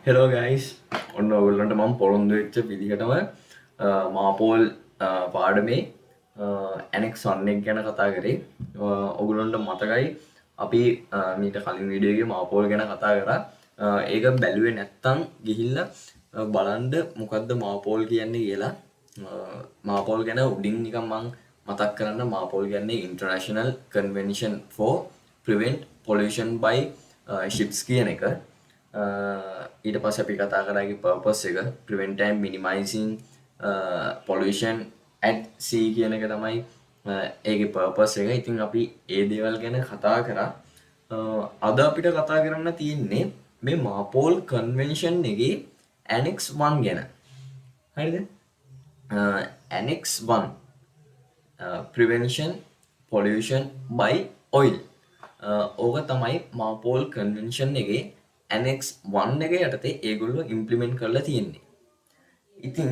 Hello guys ඔන්න ඔගුල්ලන්ට මම පොළොන්දු වෙච්ච විදිහටම මාපෝල් පාඩමේ ඇනෙක් සොන්නෙක් ගැන කතා කරේ ඔගුලන්ට මතකයි අපි මීට කලින් විඩියෝගේ මාපෝල් ගැන කතා කරා ඒක බැලුවේ නැත්තං ගිහිල්ල බලන්ඩ මොකක්ද මාපෝල් කියන්නේ කියලා මාපෝල් ගැන උඩින් නිකම් මං මතක් කරන්න මාපෝල් ගැන්නේ international convention for prevent pollution by ships කියන එක ඊට පස්සේ අපි කතා කරාගේ පර්පස් එක prevent and minimizing pollution at sea කියන එක තමයි ඒකේ පර්පස් එක. ඉතින් අපි ඒ දේවල් ගැන කතා කරා. අද අපිට කතා කරන්න තියෙන්නේ මේ මාපෝල් කන්වෙන්ෂන් එකේ Annex 1 ගැන. හරිද? Annex 1 prevention pollution by oil. ඕක තමයි මාපෝල් කන්වෙන්ෂන් එකේ Annex 1 එක යටතේ ඒගොල්ලෝ ඉම්ප්ලිමන්ට් කරලා තියෙන්නේ. ඉතින්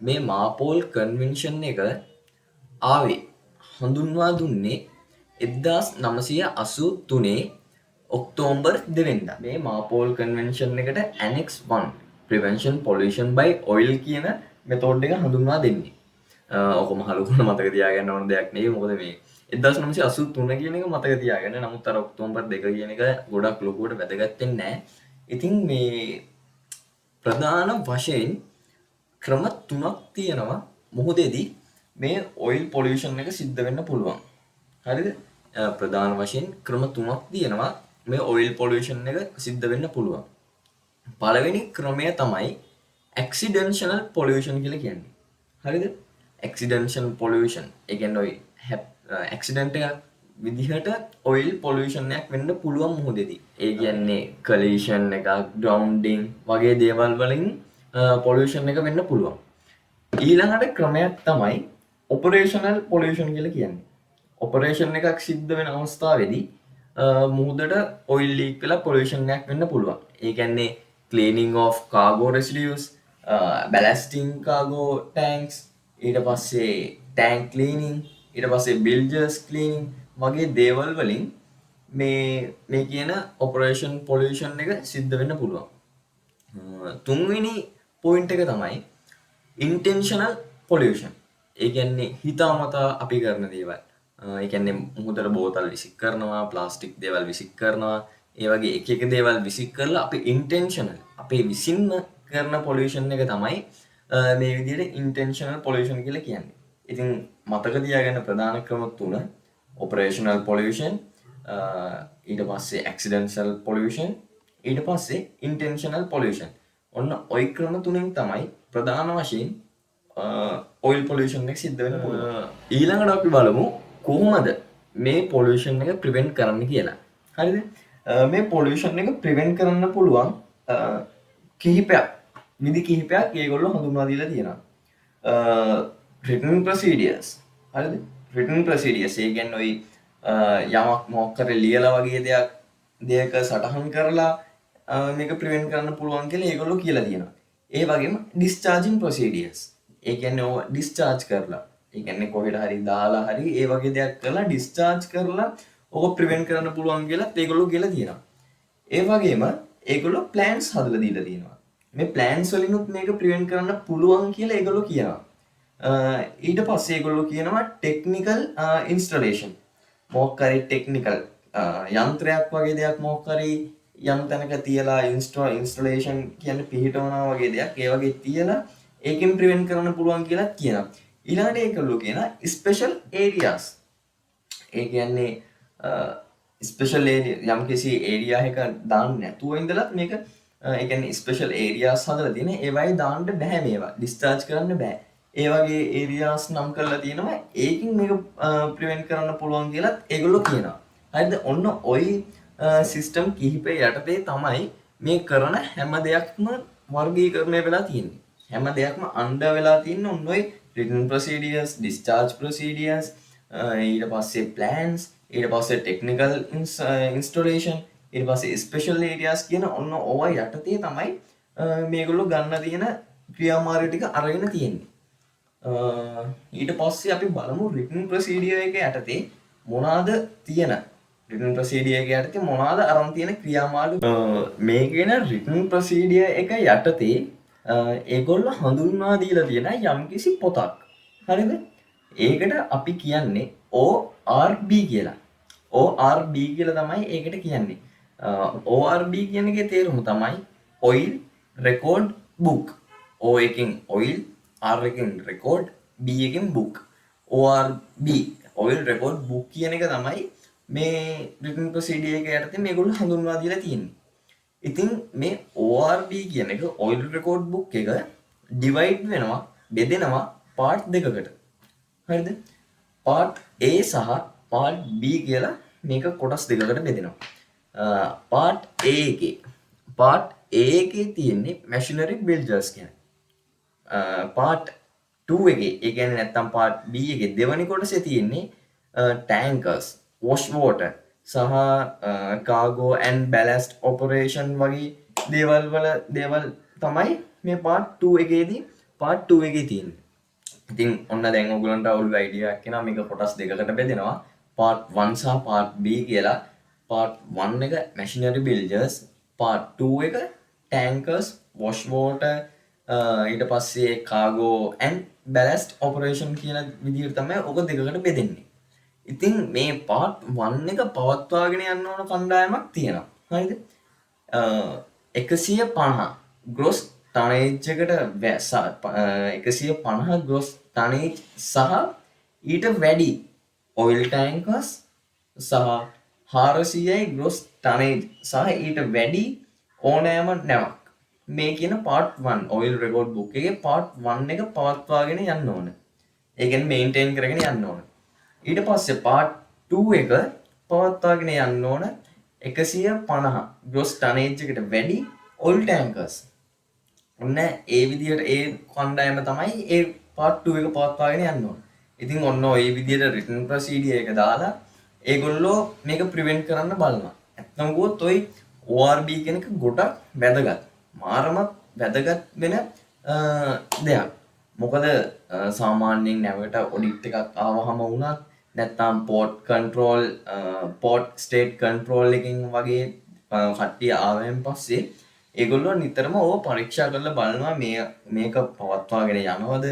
මේ මාපෝල් කන්වෙන්ෂන් එක ආවේ හඳුන්වා දුන්නේ 1983 ඔක්තෝබර් 2 වෙනිදා. මේ මාපෝල් කන්වෙන්ෂන් එකට Annex 1 Prevention Pollution by Oil කියන මෙතෝඩ් එක හඳුන්වා දෙන්නේ. ඔක මහලු කරන මතක තියාගන්න ඕන දෙයක් නෙවෙයි. මොකද මේ 1983 කියන එක මතක තියාගන්න. නමුත් අර ඔක්තෝබර් 2 කියන එක ගොඩක් ලොකුවට වැදගත් වෙන්නේ නැහැ. ඉතින් මේ ප්‍රධාන වශයෙන් ක්‍රම තුනක් තියෙනවා මොහොතේදී මේ ඔයිල් පොලියුෂන් එක සිද්ධ වෙන්න පුළුවන්. හරිද? ප්‍රධාන වශයෙන් ක්‍රම තුනක් තියෙනවා මේ ඔයිල් පොලියුෂන් එක සිද්ධ වෙන්න පුළුවන්. පළවෙනි ක්‍රමය තමයි accidental pollution කියලා කියන්නේ. හරිද? accidental pollution. ඒ කියන්නේ ඔය accident එකක් විදිහට ඔයිල් පොලියුෂන් එකක් වෙන්න පුළුවන් මොහොතේදී. ඒ කියන්නේ collision එකක්, drowning වගේ දේවල් වලින් පොලියුෂන් එක වෙන්න පුළුවන්. ඊළඟට ක්‍රමයක් තමයි operational pollution කියලා කියන්නේ. ඔපරේෂන් එකක් සිද්ධ වෙන අවස්ථාවේදී මුහුදට ඔයිල් ලීක් වෙලා පොලියුෂන් එකක් වෙන්න පුළුවන්. ඒ කියන්නේ cleaning of cargo residues, ballasting cargo tanks, ඊට පස්සේ tank cleaning, ඊට පස්සේ bilges cleaning වගේ දේවල් වලින් මේ කියන ඔපරේෂන් පොලියුෂන් එක සිද්ධ වෙන්න පුළුවන්. තුන්වෙනි පොයින්ට් එක තමයි intentional pollution. ඒ කියන්නේ හිතාමතා අපි කරන දේවල්. ඒ කියන්නේ මුහුදට බෝතල් විසික් කරනවා, ප්ලාස්ටික් දේවල් විසික් කරනවා, ඒ වගේ එක එක දේවල් විසික් කරලා අපි intentional අපේ විසින්ම කරන pollution එක තමයි මේ විදිහට intentional pollution කියලා කියන්නේ. ඉතින් මතක තියාගන්න ප්‍රධාන ක්‍රම තුන operational pollution, ඊට පස්සේ accidental pollution, ඊට පස්සේ intentional pollution. ඔන්න ওই ක්‍රම තුනෙන් තමයි ප්‍රධාන වශයෙන් oil pollution එක සිද්ධ වෙන්න පුළුවන්. ඊළඟට අපි බලමු කොහොමද මේ pollution එක prevent කරන්න කියලා. හරිද? මේ pollution එක prevent කරන්න පුළුවන් විදි කිහිපයක් ඒගොල්ලෝ හඳුන්වා දීලා තියෙනවා. written procedures. හරිද? written procedures ඒ කියන්නේ ඔය යමක් මොකක් කරේ ලියලා වගේ දෙයක සටහන් කරලා මේක prevent කරන්න පුළුවන් කියලා ඒගොල්ලෝ කියලා තියෙනවා. ඒ වගේම discharging procedures. ඒ කියන්නේ ඔය discharge කරලා ඒ කියන්නේ කොහෙට හරි දාලා හරි ඒ වගේ දෙයක් කරලා discharge කරලා ඕක prevent කරන්න පුළුවන් කියලා ඒගොල්ලෝ කියලා තියෙනවා. ඒ වගේම ඒගොල්ලෝ plans හදලා දීලා තියෙනවා. මේ plans වලිනුත් මේක prevent කරන්න පුළුවන් කියලා ඒගොල්ලෝ කියනවා. ඊට පස්සේ ඒගොල්ලෝ කියනවා technical installation. මොකක් හරි technical යන්ත්‍රයක් වගේ දෙයක් මොකක් හරි යම් තැනක තියලා installation කියන්නේ පිහිටවනවා වගේ දෙයක් ඒ වගේ තියලා ඒකෙන් prevent කරන්න පුළුවන් කියලා කියනවා. ඊළඟට ඒකලෝ කියන special areas. ඒ කියන්නේ special area යම් කිසි area එකක දාන්න නැතුව ඉඳලා මේක ඒ කියන්නේ special areas හදලා තියෙන ඒවයි දාන්න බෑ මේවා. discharge කරන්න බෑ. ඒ වගේ areas නම් කරලා තියෙනවා. ඒකින් මේක prevent කරන්න පුළුවන් කියලා ඒගොල්ලෝ කියනවා. හරිද? ඔන්න ওই system කිහිපය යටතේ තමයි මේ කරන හැම දෙයක්ම වර්ගීකරණය වෙලා තියෙන්නේ. හැම දෙයක්ම අnder වෙලා තියෙන්නේ ඔන්න ඔය written procedures, discharge procedures, ඊට පස්සේ plans, ඊට පස්සේ technical installation, ඊට පස්සේ special areas කියන ඔන්න ඕවා යටතේ තමයි මේගොල්ලෝ ගන්න තියෙන ක්‍රියාමාර්ග ටික අරගෙන තියෙන්නේ. ඊට පස්සේ අපි බලමු written procedure එක යටතේ මොනවාද තියෙන රිටන් ප්‍රොසීඩියර් එක යටතේ මොනවාද අරන් තියෙන ක්‍රියාමාර්ග මේ කියන රිටන් ප්‍රොසීඩියර් එක යටතේ ඒගොල්ලෝ හඳුන්වා දීලා තියෙන යම්කිසි පොතක්. හරිද? ඒකට අපි කියන්නේ ORB කියලා. ORB කියලා තමයි ඒකට කියන්නේ. ORB කියන එකේ තේරුම තමයි oil record book. O එකෙන් oil, R එකෙන් record, B එකෙන් book. ORB oil record book කියන එක තමයි මේ written procedure එක යටතේ මේගොල්ලෝ හඳුන්වා දීලා තියෙන්නේ. ඉතින් මේ ORB කියන එක oil record book එක divide වෙනවා, බෙදෙනවා part දෙකකට. හරිද? part A සහ part B කියලා මේක කොටස් දෙකකට බෙදෙනවා. part A එකේ තියෙන්නේ machinery builders කියන්නේ. part 2 එකේ ඒ කියන්නේ නැත්තම් part B එකේ දෙවැනි කොටසේ තියෙන්නේ tankers, wash water සහ cargo and ballast operation වගේ දේවල් තමයි මේ part 2 එකේදී part 2 එකේ තියෙන්නේ. ඉතින් ඔන්න දැන් ඔයගලන්ට අවුල් අයිඩියා එකක් එනවා මේක කොටස් දෙකකට බෙදෙනවා. part 1 සහ part B කියලා. part 1 එක machinery builders, part 2 එක tankers, wash water ඊට පස්සේ cargo and ballast operation කියන විදිහට තමයි ඔක දෙකකට බෙදෙන්නේ. ඉතින් මේ part 1 එක පවත්වාගෙන යන්න ඕන කණ්ඩායමක් තියෙනවා. හරිද? 150 gross tonnage එකට 150 gross tonnage සහ ඊට වැඩි oil tankers සහ 400යි gross tonnage සහ ඊට වැඩි ඕනෑම නැවක් මේ කියන part 1 oil record book එකේ part 1 එක පවත්වාගෙන යන්න ඕන. ඒ කියන්නේ maintain කරගෙන යන්න ඕන. ඊට පස්සේ part 2 එක පවත්වාගෙන යන්න ඕන 150 gross tonnage එකට වැඩි oil tankers. ඔන්න ඒ විදිහට ඒ කණ්ඩායම තමයි ඒ part 2 එක පවත්වාගෙන යන්න ඕන. ඉතින් ඔන්න ඔය විදිහට written procedure එක දාලා ඒගොල්ලෝ මේක prevent කරන්න බලනවා. ඇත්තම කිව්වොත් ඔය ORB කියන එක ගොඩක් වැදගත්. මාරමත් වැදගත් වෙන දෙයක්. මොකද සාමාන්‍යයෙන් නැවට ඔඩිට් එකක් ආවහම වුණත් නැත්නම් port state control එකකින් වගේ කට්ටිය ආවෙන් පස්සේ ඒගොල්ලෝ නිතරම ඕව පරීක්ෂා කරලා බලනවා මේක පවත්වාගෙන යනවද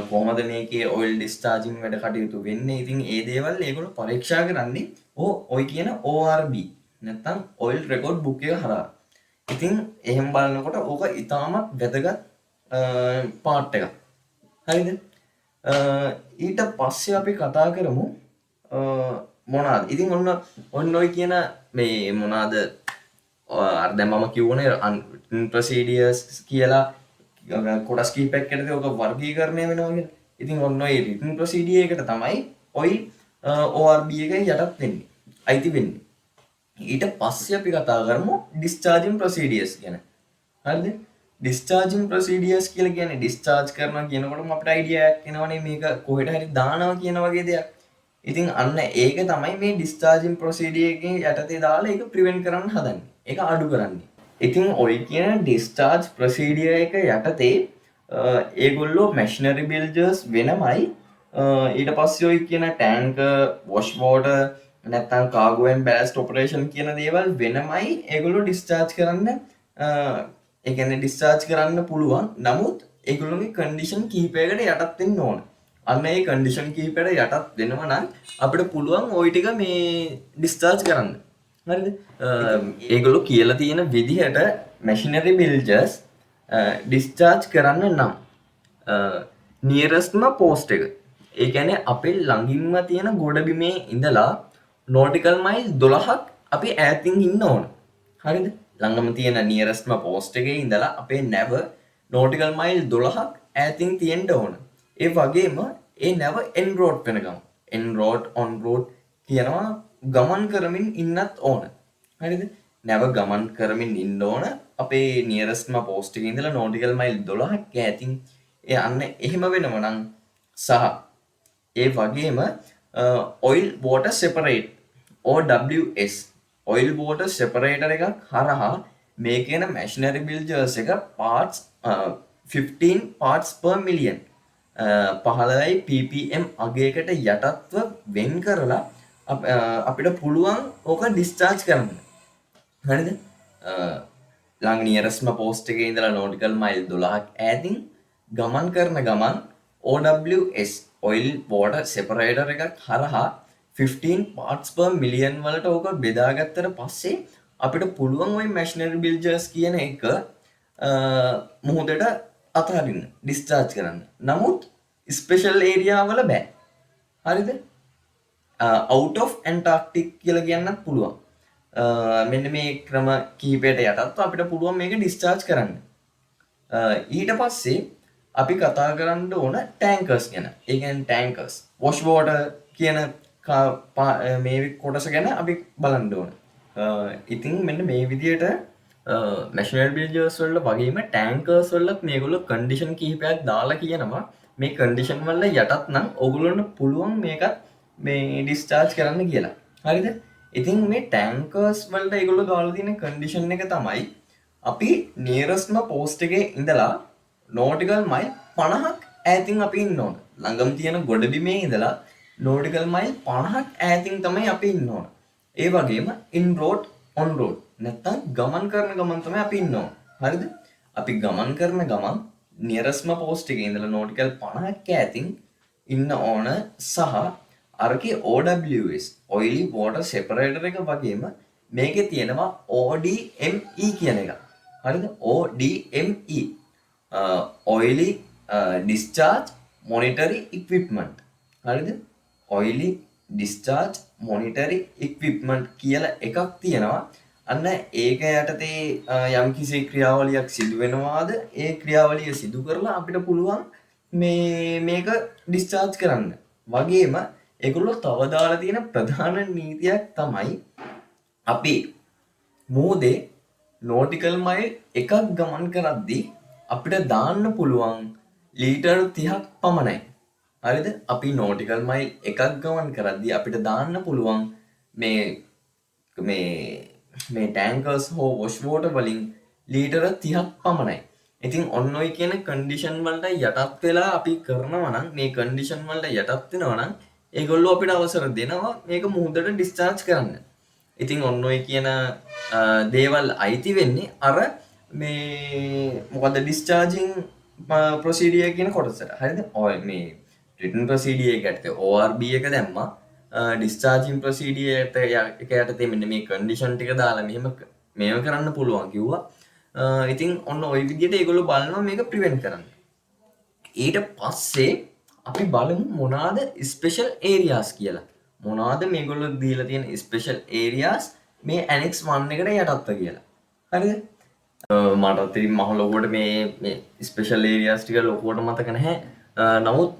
කොහොමද මේකේ oil discharging වැඩ කටයුතු වෙන්නේ. ඉතින් ඒ දේවල් ඒගොල්ලෝ පරීක්ෂා කරන්නේ ඔය කියන ORB නැත්නම් oil record book එක හරහා. ඉතින් එහෙම බලනකොට ඕක ඉතාමත් වැදගත් පාර්ට් එකක්. හරිද? ඊට පස්සේ අපි කතා කරමු මොනවාද? ඉතින් ඔන්න ඔය කියන මේ මොනවාද අර දැන් මම කිව්වනේ written procedures කියලා කොටස් කීපයක් යටතේ ඔක වර්ගීකරණය වෙනවා කියලා. ඉතින් ඔන්න ඔය written procedure එකට තමයි ඔය ORB එක යටත් වෙන්නේ. අයිති වෙන්නේ. ඊට පස්සේ අපි කතා කරමු discharging procedures ගැන. හරිද? discharging procedures කියලා කියන්නේ discharge කරනවා කියනකොටම අපිට idea එකක් එනවනේ මේක කොහෙට හරි දානවා කියන වගේ දෙයක්. ඉතින් අන්න ඒක තමයි මේ discharging procedure එකේ යටතේ දාලා ඒක prevent කරන්න හදන්නේ. ඒක අඩු කරන්නේ. ඉතින් ඔය කියන discharge procedure එක යටතේ ඒගොල්ලෝ machinery builders වෙනමයි ඊට පස්සේ ඔය කියන tanker, wash water නැත්නම් cargo and ballast operation කියන දේවල් වෙනමයි ඒගොල්ලෝ discharge කරන්න ඒ කියන්නේ discharge කරන්න පුළුවන්. නමුත් ඒගොල්ලෝගේ condition කීපයකට යටත් වෙන්න ඕන. අන්න ඒ condition කීපයකට යටත් වෙනවා නම් අපිට පුළුවන් ওই ටික මේ discharge කරන්න. හරිද? ඒගොල්ලෝ කියලා තියෙන විදිහට machinery builders discharge කරන්න නම් nearestම post එක. ඒ කියන්නේ අපේ ළඟින්ම තියෙන ගොඩබිමේ ඉඳලා nautical mile 12ක් අපි ඈතින් ඉන්න ඕන. හරිද? ළඟම තියෙන nearestම post එකේ ඉඳලා අපේ නැව nautical mile 12ක් ඈතින් තියෙන්න ඕන. ඒ වගේම ඒ නැව en road වෙනකම් en road on road කියනවා ගමන් කරමින් ඉන්නත් ඕන. හරිද? නැව ගමන් කරමින් ඉන්න ඕන අපේ nearestම post එකේ ඉඳලා nautical mile 12ක් ඈතින්. ඒ අන්න එහෙම වෙනව නම් සහ ඒ වගේම oil water separate OWS oil water separator එකක් හරහා මේ කියන machinery builders එක parts 15 parts per million 15 ppm අගයකට යටත්ව වෙන් කරලා අපිට පුළුවන් ඕක ඩිස්චාර්ජ් කරන්න. හරිද? ළඟ නියරස්ම පෝස්ට් එකේ ඉඳලා නෝටිකල් මයිල් 12ක් ඈතින් ගමන් කරන ගමන් OWS oil water separator එකක් හරහා 15 parts per million වලට ඕක බෙදාගත්තට පස්සේ අපිට පුළුවන් ওই machinery bilges කියන එක මුහුදට අතහරින්න ඩිස්චාර්ජ් කරන්න. නමුත් ස්පෙෂල් ඒරියා වල බෑ. හරිද? out of Antarctic කියලා කියන්නත් පුළුවන්. මෙන්න මේ ක්‍රම කිහිපයට යටත්ව අපිට පුළුවන් මේක ඩිස්චාර්ජ් කරන්න. ඊට පස්සේ අපි කතා කරන්න ඕන ටැන්කර්ස් ගැන. ඒ කියන්නේ ටැන්කර්ස් වොෂ් වෝටර් කියන මේ කොටස ගැන අපි බලන්න ඕන. ඉතින් මෙන්න මේ විදිහට මැෂිනරි බිල්ඩර්ස් වල වගේම ටැන්කර්ස් වලත් මේගොල්ලෝ කන්ඩිෂන් කිහිපයක් දාලා කියනවා මේ කන්ඩිෂන් වල යටත් නම් ඕගොල්ලන්ට පුළුවන් මේක මේ ඩිස්චාර්ජ් කරන්න කියලා. හරිද? ඉතින් මේ ටැන්කර්ස් වලට ඒගොල්ලෝ දාලා තියෙන කන්ඩිෂන් එක තමයි අපි නියරස්ම පෝස්ට් එකේ ඉඳලා නෝටිකල් මයිල් 50ක් ඈතින් අපි ඉන්න ඕන. ළඟම තියෙන ගොඩබිමේ ඉඳලා නෝටිකල් මයිල් 50ක් ඈතින් තමයි අපි ඉන්න ඕන. ඒ වගේම ඉන් රෝඩ් ඔන් රෝඩ් නැත්තම් ගමන් කරන ගමන් තමයි අපි ඉන්න ඕන. හරිද? අපි ගමන් කරන ගමන් නියරස්ම පෝස්ට් එකේ ඉඳලා නෝටිකල් 50ක් ඈතින් ඉන්න ඕන සහ අරකේ OWS oily water separator එක වගේම මේකේ තියෙනවා ODME කියන එක. හරිද? ODME oily discharge monitoring equipment. හරිද? oily discharge monitoring equipment කියලා එකක් තියෙනවා. අන්න ඒක යටතේ යම් කිසි ක්‍රියාවලියක් සිදු වෙනවාද ඒ ක්‍රියාවලිය සිදු කරලා අපිට පුළුවන් මේක ඩිස්චාර්ජ් කරන්න. වගේම ඒගොල්ලෝ තව දාලා තියෙන ප්‍රධාන නීතියක් තමයි අපි මෝදේ නෝටිකල් මයිල් එකක් ගමන් කරද්දී අපිට දාන්න පුළුවන් ලීටර් 30ක් පමණයි. හරිද? අපි නෝටිකල් මයිල් එකක් ගමන් කරද්දී අපිට දාන්න පුළුවන් මේ ටැන්කර්ස් හෝ වොෂ් වෝටර් වලින් ලීටර 30ක් පමණයි. ඉතින් ඔන්න ඔය කියන කන්ඩිෂන් වලට යටත් වෙලා අපි කරනවා නම් මේ කන්ඩිෂන් වලට යටත් වෙනවා නම් ඒගොල්ලෝ අපිට අවසර දෙනවා මේක මුහුදට ඩිස්චාර්ජ් කරන්න. ඉතින් ඔන්න ඔය කියන දේවල් අයිති වෙන්නේ අර මේ මොකද ඩිස්චාර්ජින් ප්‍රොසීඩියර් කියන කොටසට. හරිද? ඔය මේ රිටන් ප්‍රොසීඩියර් එකට ORB එක දැම්මා. ඩිස්චාර්ජින් ප්‍රොසීඩියර් එක යටතේ මෙන්න මේ කන්ඩිෂන් ටික දාලා මෙහෙම කරන්න පුළුවන් කිව්වා. ඉතින් ඔන්න ওই විදිහට ඒගොල්ලෝ බලනවා මේක ප්‍රිවෙන්ට් කරන්න. ඊට පස්සේ අපි බලමු මොනවාද ස්පෙෂල් ඒරියාස් කියලා. මොනවාද මේගොල්ලෝ දීලා තියෙන ස්පෙෂල් ඒරියාස් මේ ඇනෙක්ස් 1 එකට යටත්ව කියලා. හරිද? මට ඉතින් මහ ලොකුවට මේ ස්පෙෂල් ඒරියාස් ටික ලොකුවට මතක නැහැ. නමුත්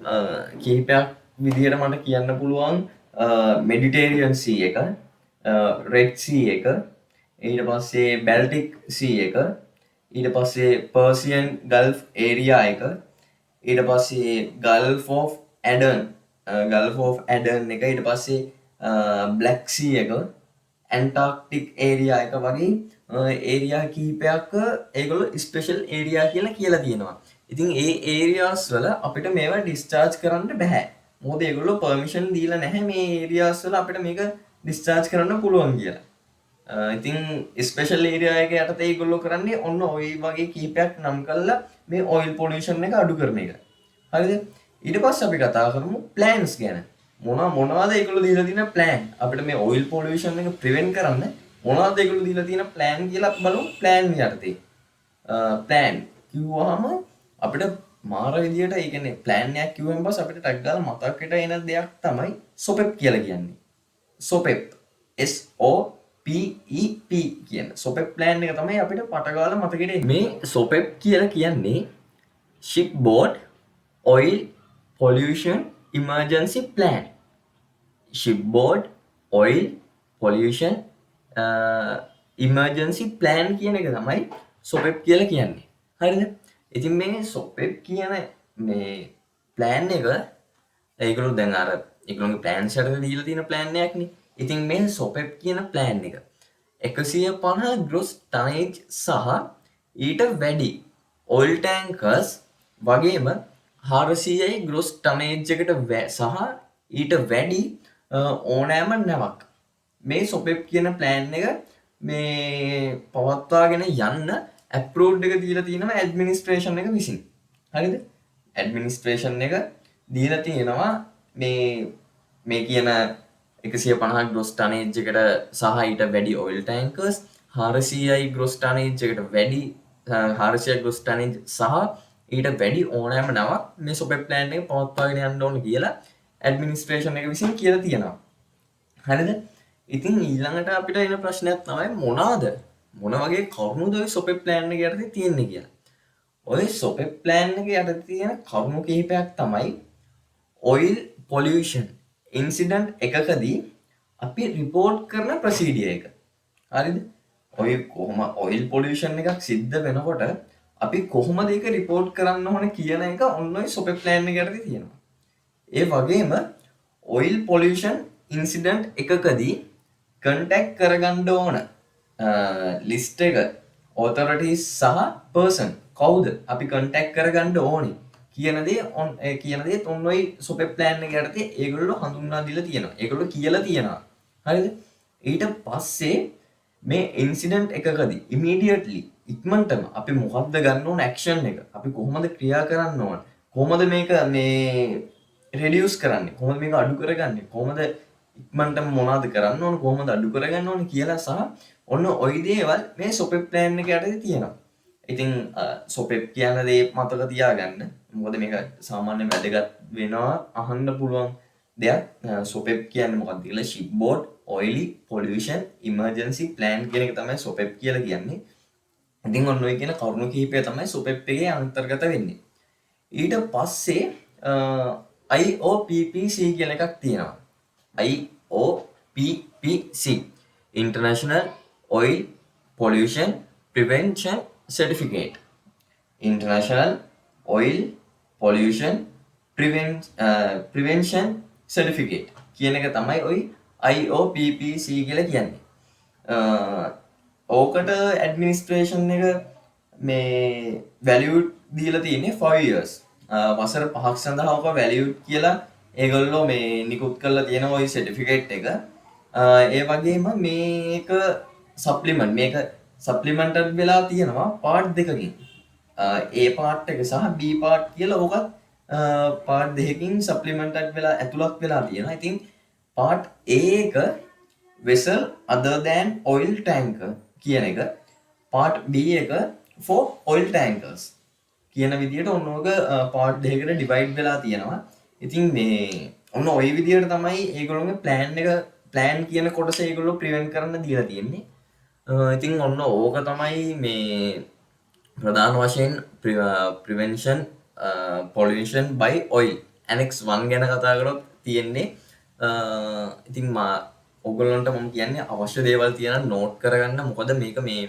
කිහිපයක් විදිහට මට කියන්න පුළුවන් මෙඩිටේරියන් සී එක, රෙඩ් සී එක, ඊට පස්සේ බැල්ටික් සී එක, ඊට පස්සේ පර්සියන් ගල්ෆ් ඒරියා එක, ඊට පස්සේ ගල්ෆ් ඔෆ් ඇඩන් එක, ඊට පස්සේ බ්ලැක් සී එක, ඇන්ටාර්ක්ටික් ඒරියා එක වගේ ඒරියා කිහිපයක් ඒගොල්ලෝ ස්පෙෂල් ඒරියා කියලා තියෙනවා. ඉතින් ඒ ඒරියාස් වල අපිට මේවා ඩිස්චාර්ජ් කරන්න බෑ. මොකද ඒගොල්ලෝ පර්මිෂන් දීලා නැහැ මේ ඒරියාස් වල අපිට මේක ඩිස්චාර්ජ් කරන්න පුළුවන් කියලා. ඉතින් ස්පෙෂල් ඒරියා එක යටතේ ඒගොල්ලෝ කරන්නේ ඔන්න ওই වගේ කිහිපයක් නම් කරලා මේ ඔයිල් පොලියුෂන් එක අඩු කරන එක. හරිද? ඊට පස්සේ අපි කතා කරමු ප්ලෑන්ස් ගැන. මොනවාද ඒගොල්ලෝ දීලා තියෙන ප්ලෑන් අපිට මේ ඔයිල් පොලියුෂන් එක ප්‍රිවෙන්ට් කරන්න මොනවද ඒගොල්ලෝ දීලා තියෙන ප්ලෑන් කියලා බලමු. ප්ලෑන් යටතේ ප්ලෑන් කිව්වහම අපිට මාර විදියට ඒ කියන්නේ ප්ලෑන් එකක් කිව්වම පස්සේ අපිට ටැග් ගාලා මතකයට එන දෙයක් තමයි සොපෙප් කියලා කියන්නේ. සොපෙප් SOPEP කියන සොපෙප් ප්ලෑන් එක තමයි අපිට පටගාලා මතකෙට එන්නේ. මේ සොපෙප් කියලා කියන්නේ shipboard oil pollution emergency plan. shipboard oil pollution emergency plan කියන එක තමයි සොපෙප් කියලා කියන්නේ. හරිද? ඉතින් මේ සොපෙප් කියන මේ ප්ලෑන් එක ඒගොල්ලෝ දැන් අර ඒගොල්ලෝගේ ප්ලෑන්ස් එකට දීලා තියෙන ප්ලෑන් එකක් නේ. ඉතින් මේ සොපෙප් කියන ප්ලෑන් එක 150 gross tonnage සහ ඊට වැඩි oil tankers වගේම 400යි gross tonnage එකට සහ ඊට වැඩි ඕනෑම නැවක් මේ සොපෙප් කියන ප්ලෑන් එක මේ පවත්වාගෙන යන්න ඇප්රෝඩ් එක දීලා තියෙනවා ඇඩ්මිනිස්ට්‍රේෂන් එක විසින්. හරිද? ඇඩ්මිනිස්ට්‍රේෂන් එක දීලා තියෙනවා මේ කියන 150 ග්‍රොස් ටනේජ් එකට සහ ඊට වැඩි ඔයිල් ටැංකර්ස් 400යි ග්‍රොස් ටනේජ් එකට වැඩි 400 ග්‍රොස් ටනේජ් සහ ඊට වැඩි ඕනෑම නවක් මේ සොපෙප් ප්ලෑන් එක පවත්වාගෙන යන්න ඕන කියලා ඇඩ්මිනිස්ට්‍රේෂන් එක විසින් කියලා තියෙනවා. හරිද? ඉතින් ඊළඟට අපිට එන ප්‍රශ්නයක් තමයි මොන වගේ කරුණුද ඔය සොපෙප් ප්ලෑන් එක යටතේ තියෙන්නේ කියලා. ඔය සොපෙප් ප්ලෑන් එක යටතේ තියෙන කරුණු කිහිපයක් තමයි ඔයිල් පොලියුෂන් ඉන්සිඩන්ට් එකකදී අපි රිපෝට් කරන ප්‍රොසීඩියර් එක. හරිද? ඔය කොහොම ඔයිල් පොලියුෂන් එකක් සිද්ධ වෙනකොට අපි කොහොමද ඒක රිපෝට් කරන්න ඕන කියන එක ඔන්න ඔය සොපෙප් ප්ලෑන් එක යටතේ තියෙනවා. ඒ වගේම ඔයිල් පොලියුෂන් ඉන්සිඩන්ට් එකකදී කන්ටැක්ට් කරගන්න ඕන ලිස්ට් එක ඔතොරිටිස් සහ පර්සන් කවුද අපි කන්ටැක්ට් කරගන්න ඕනේ කියන දේ ඔන්න ඔය සොපෙප් ප්ලෑන් එක යටතේ ඒගොල්ලෝ හඳුන්වා දීලා තියෙනවා. ඒගොල්ලෝ කියලා තියෙනවා. හරිද? ඊට පස්සේ මේ ඉන්සිඩන්ට් එකකදී ඉමීඩියට්ලි ඉක්මනටම අපි මොකද්ද ගන්න ඕන ඇක්ෂන් එක? අපි කොහොමද ක්‍රියා කරන්න ඕන? කොහොමද මේක මේ රෙඩියුස් කරන්නේ? කොහොමද මේක අඩු කරගන්නේ? කොහොමද ඉක්මනටම මොනවද කරන්න ඕන? කොහොමද අඩු කරගන්න ඕන කියලා සහ ඔන්න ওই දේවල් මේ සොපෙප් ප්ලෑන් එක යටතේ තියෙනවා. ඉතින් සොපෙප් කියන දේ මතක තියාගන්න. මොකද මේක සාමාන්‍ය වැදගත් වෙනවා අහන්න පුළුවන් දෙයක්. සොපෙප් කියන්නේ මොකක්ද කියලා ship board oily pollution emergency plan කියන එක තමයි සොපෙප් කියලා කියන්නේ. ඉතින් ඔන්න ඔය කියන කරුණු කිහිපය තමයි සොපෙප් එකේ අන්තර්ගත වෙන්නේ. ඊට පස්සේ IOPPC කියලා එකක් තියෙනවා. IOPPC International Oil Pollution Prevention Certificate. International Oil Pollution Prevention Certificate කියන එක තමයි ওই IOPPC කියලා කියන්නේ. ඕකට ඇඩ්මිනිස්ට්‍රේෂන් එක මේ වැලියුඩ් දීලා තියෙන්නේ 5 years. වසර 5ක් සඳහා ඔක වැලියුඩ් කියලා ඒගොල්ලෝ මේ නිකුත් කරලා තියෙන ওই සර්ටිෆිකේට් එක. ඒ වගේම මේක සප්ලිමන්ටඩ් වෙලා තියෙනවා පාර්ට් දෙකකින්. A පාර්ට් එක සහ B පාර්ට් කියලා ඕකත් පාර්ට් දෙකකින් සප්ලිමන්ටඩ් වෙලා ඇතුළත් වෙලා තියෙනවා. ඉතින් පාර්ට් A එක vessel other than oil tanker කියන එක, පාර්ට් B එක for oil tankers කියන විදිහට ඔන්න ඕක පාර්ට් දෙකකට ඩිවයිඩ් වෙලා තියෙනවා. ඉතින් මේ ඔන්න ওই විදිහට තමයි ඒගොල්ලෝගේ ප්ලෑන් කියන කොටස ඒගොල්ලෝ ප්‍රිවෙන්ට් කරන්න දීලා තියෙන්නේ. ඉතින් ඔන්න ඕක තමයි මේ ප්‍රධාන වශයෙන් prevention pollution by oil Annex 1 ගැන කතා කරොත් තියෙන්නේ. ඉතින් ඔයගොල්ලන්ට මම කියන්නේ අවශ්‍ය දේවල් තියෙනවා නෝට් කරගන්න. මොකද මේක මේ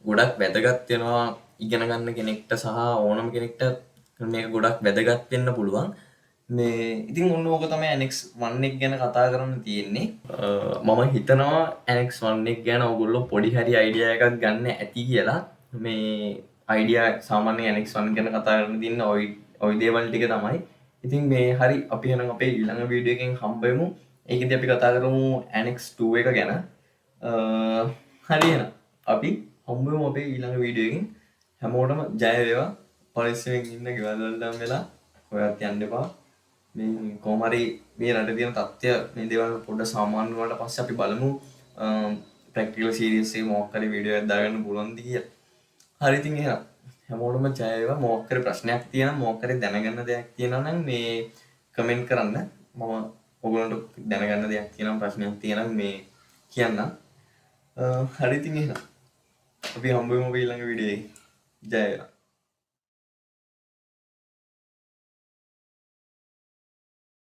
ගොඩක් වැදගත් වෙනවා ඉගෙන ගන්න කෙනෙක්ට සහ ඕනම කෙනෙක්ට මේක ගොඩක් වැදගත් වෙන්න පුළුවන්. මේ ඉතින් ඔන්න ඕක තමයි Annex 1 එක ගැන කතා කරන්න තියෙන්නේ. මම හිතනවා Annex 1 එක ගැන ඔයගොල්ලෝ පොඩි හරි අයිඩියා එකක් ගන්න ඇති කියලා. මේ අයිඩියා සාමාන්‍ය Annex 1 ගැන කතා කරන්න තියෙන ওই දේවල් ටික තමයි. ඉතින් මේ හරි අපි එහෙනම් අපේ ඊළඟ වීඩියෝ එකෙන් හම්බ වෙමු. ඒකෙදි අපි කතා කරමු Annex 2 එක ගැන. හරි එහෙනම් අපි හම්බ වෙමු අපේ ඊළඟ වීඩියෝ එකෙන්. හැමෝටම ජය වේවා. පරිස්සමෙන් ඉන්න ගෙවල් වලට වෙලා ඔයත් යන්න එපා. මේ කොහොම හරි මේ රටේ තියෙන තත්ත්වය මේ දේවල් පොඩ්ඩක් සාමාන්‍ය වුණාට පස්සේ අපි බලමු ප්‍රැක්ටිකල් සීරීස් එකේ මොකක් හරි වීඩියෝ එකක් දාගන්න පුළුවන්ද කියලා. හරි ඉතින් එහෙනම් හැමෝටම ජය වේවා. මොකක් හරි ප්‍රශ්නයක් තියෙනවා මොකක් හරි දැනගන්න දෙයක් තියෙනවා නම් මේ කමෙන්ට් කරන්න. මම ඔයගොල්ලන්ට දැනගන්න දෙයක් තියෙනවා ප්‍රශ්නයක් තියෙනවා මේ කියන්න. හරි ඉතින් එහෙනම් අපි හම්බ වෙමු ඊළඟ වීඩියෝ එකේ. ජය වේවා.